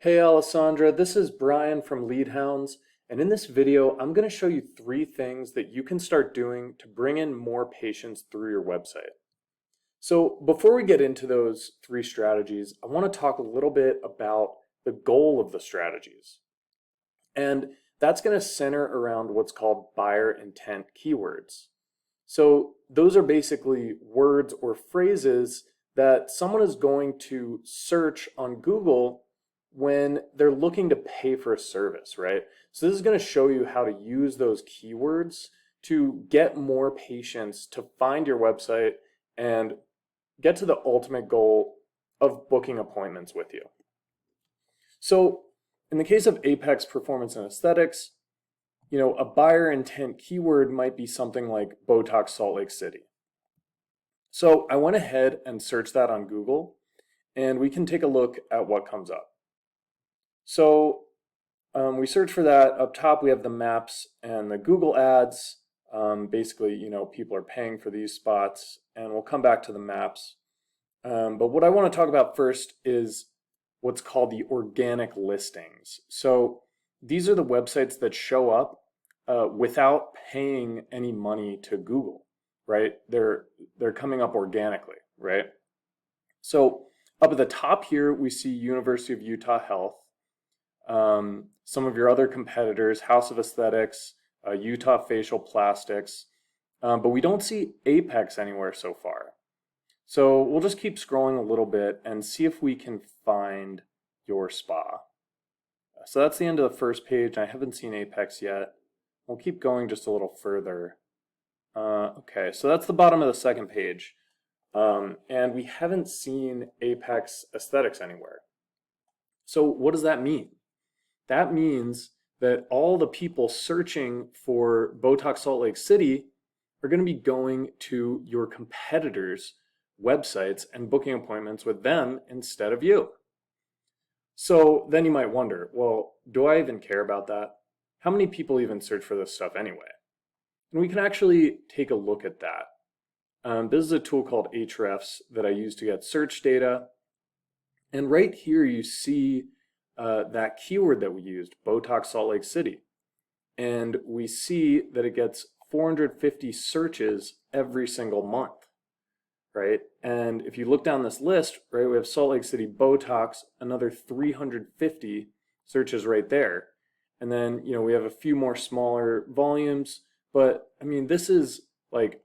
Hey Alessandra, this is Brian from Leadhounds, and in this video I'm going to show you three things that you can start doing to bring in more patients through your website. So before we get into those three strategies, I want to talk a little bit about the goal of the strategies. And that's going to center around what's called buyer intent keywords. So those are basically words or phrases that someone is going to search on Google when they're looking to pay for a service, right? So this is going to show you how to use those keywords to get more patients to find your website and get to the ultimate goal of booking appointments with you. So in the case of Apex Performance and Aesthetics, a buyer intent keyword might be something like Botox Salt Lake City. So I went ahead and searched that on Google, and we can take a look at what comes up. So we search for that. Up top, we have the maps and the Google ads. Basically, people are paying for these spots, and we'll come back to the maps. But what I want to talk about first is what's called the organic listings. So these are the websites that show up without paying any money to Google, right? They're coming up organically, right? So up at the top here, we see University of Utah Health. Some of your other competitors, House of Aesthetics, Utah Facial Plastics, but we don't see Apex anywhere so far. So we'll just keep scrolling a little bit and see if we can find your spa. So that's the end of the first page. I haven't seen Apex yet. We'll keep going just a little further. Okay, so that's the bottom of the second page. And we haven't seen Apex Aesthetics anywhere. So what does that mean? That means that all the people searching for Botox Salt Lake City are going to be going to your competitors' websites and booking appointments with them instead of you. So then you might wonder, well, do I even care about that? How many people even search for this stuff anyway? And we can actually take a look at that. This is a tool called Ahrefs that I use to get search data. And right here you see that keyword that we used, Botox Salt Lake City. And we see that it gets 450 searches every single month, right? And if you look down this list, right, we have Salt Lake City Botox, another 350 searches right there. And then, we have a few more smaller volumes, but I mean, this is like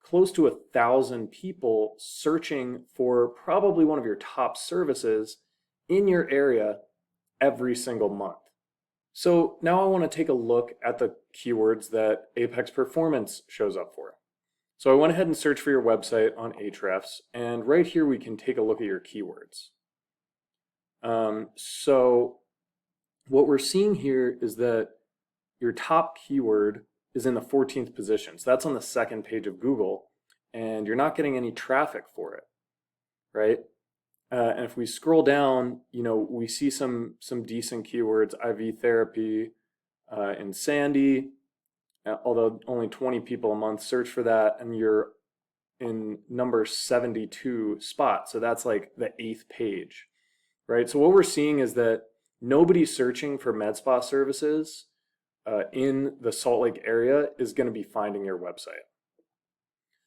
close to 1,000 people searching for probably one of your top services in your area every single month. So now I want to take a look at the keywords that Apex Performance shows up for. So I went ahead and searched for your website on Ahrefs, and right here we can take a look at your keywords. So what we're seeing here is that your top keyword is in the 14th position. So that's on the second page of Google, and you're not getting any traffic for it, right? And if we scroll down, we see some decent keywords, IV therapy, in Sandy, although only 20 people a month search for that, and you're in number 72 spot. So that's like the 8th page, right? So what we're seeing is that nobody's searching for med spa services in the Salt Lake area is going to be finding your website.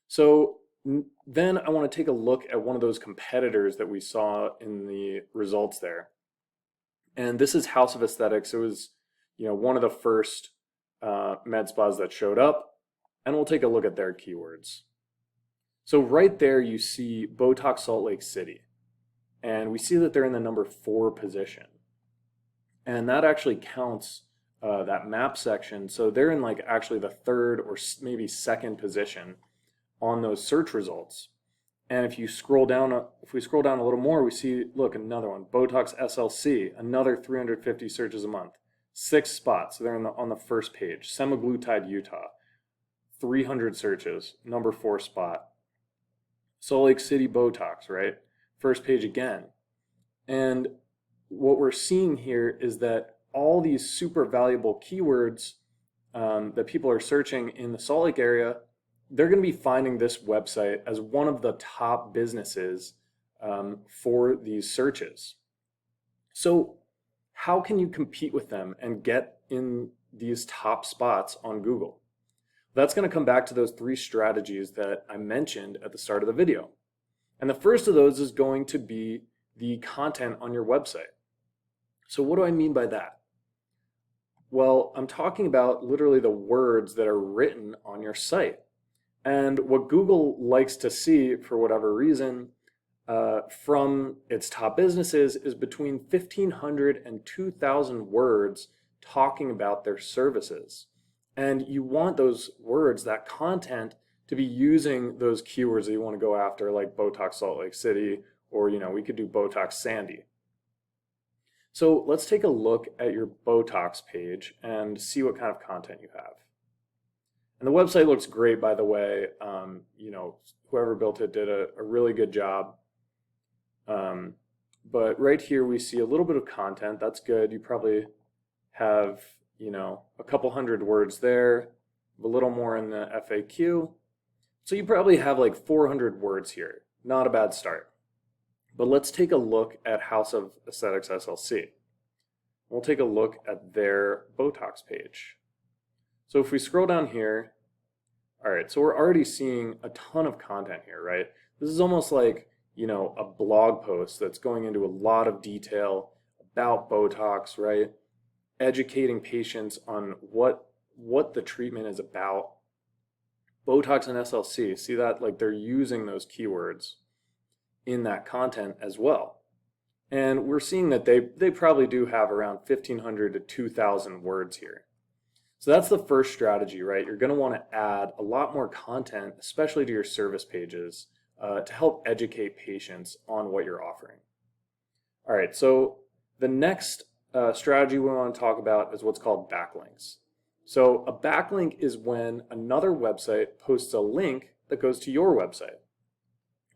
So then I want to take a look at one of those competitors that we saw in the results there. And this is House of Aesthetics. It was, one of the first med spas that showed up, and we'll take a look at their keywords. So right there you see Botox Salt Lake City, and we see that they're in the number 4 position. And that actually counts that map section. So they're in like actually the 3rd or maybe 2nd position on those search results. And if we scroll down a little more, we see, look, another one, Botox SLC, another 350 searches a month, 6 spots. So they're on the first page. Semaglutide, Utah, 300 searches, number 4 spot. Salt Lake City Botox, right? First page again. And what we're seeing here is that all these super valuable keywords that people are searching in the Salt Lake area, they're going to be finding this website as one of the top businesses for these searches. So how can you compete with them and get in these top spots on Google? That's going to come back to those three strategies that I mentioned at the start of the video. And the first of those is going to be the content on your website. So what do I mean by that? Well, I'm talking about literally the words that are written on your site. And what Google likes to see, for whatever reason, from its top businesses is between 1,500 and 2,000 words talking about their services. And you want those words, that content, to be using those keywords that you want to go after, like Botox Salt Lake City, or we could do Botox Sandy. So let's take a look at your Botox page and see what kind of content you have. And the website looks great, by the way. Whoever built it did a really good job. But right here we see a little bit of content. That's good. You probably have, a couple hundred words there, a little more in the FAQ. So you probably have like 400 words here. Not a bad start. But let's take a look at House of Aesthetics SLC. We'll take a look at their Botox page. So if we scroll down here, all right, so we're already seeing a ton of content here, right? This is almost like, a blog post that's going into a lot of detail about Botox, right? Educating patients on what the treatment is about. Botox and SLC, see that? Like they're using those keywords in that content as well. And we're seeing that they probably do have around 1,500 to 2,000 words here. So that's the first strategy, right? You're going to want to add a lot more content, especially to your service pages, to help educate patients on what you're offering. All right, so the next strategy we want to talk about is what's called backlinks. So a backlink is when another website posts a link that goes to your website.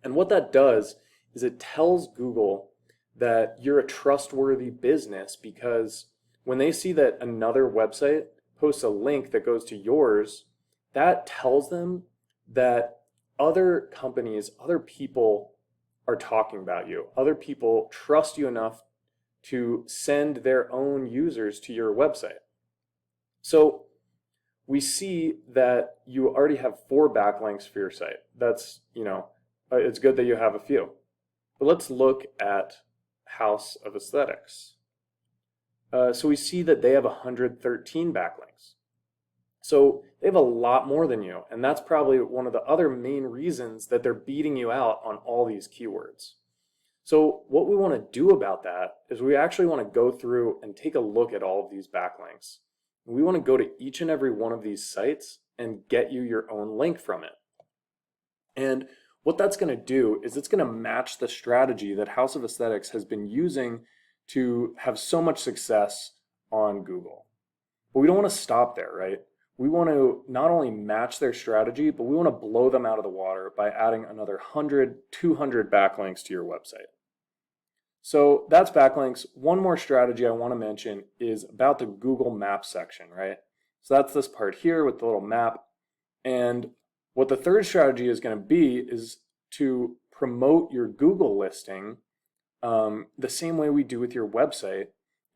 And what that does is it tells Google that you're a trustworthy business, because when they see that another website posts a link that goes to yours, that tells them that other companies, other people are talking about you. Other people trust you enough to send their own users to your website. So we see that you already have 4 backlinks for your site. That's, it's good that you have a few. But let's look at House of Aesthetics. So we see that they have 113 backlinks. So they have a lot more than you, and that's probably one of the other main reasons that they're beating you out on all these keywords. So what we want to do about that is we actually want to go through and take a look at all of these backlinks. We want to go to each and every one of these sites and get you your own link from it. And what that's going to do is it's going to match the strategy that House of Aesthetics has been using to have so much success on Google. But we don't want to stop there, right? We want to not only match their strategy, but we want to blow them out of the water by adding another 100, 200 backlinks to your website. So that's backlinks. One more strategy I want to mention is about the Google Maps section, right? So that's this part here with the little map. And what the third strategy is going to be is to promote your Google listing the same way we do with your website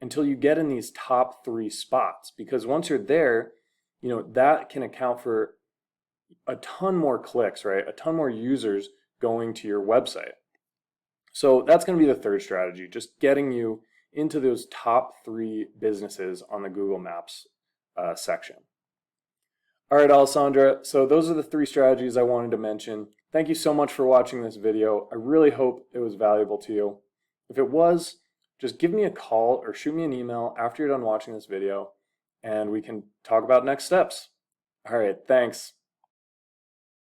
until you get in these top 3 spots. Because once you're there, that can account for a ton more clicks, right? A ton more users going to your website. So that's going to be the third strategy, just getting you into those top 3 businesses on the Google Maps section. All right, Alessandra, so those are the 3 strategies I wanted to mention. Thank you so much for watching this video. I really hope it was valuable to you. If it was, just give me a call or shoot me an email after you're done watching this video, and we can talk about next steps. All right, thanks.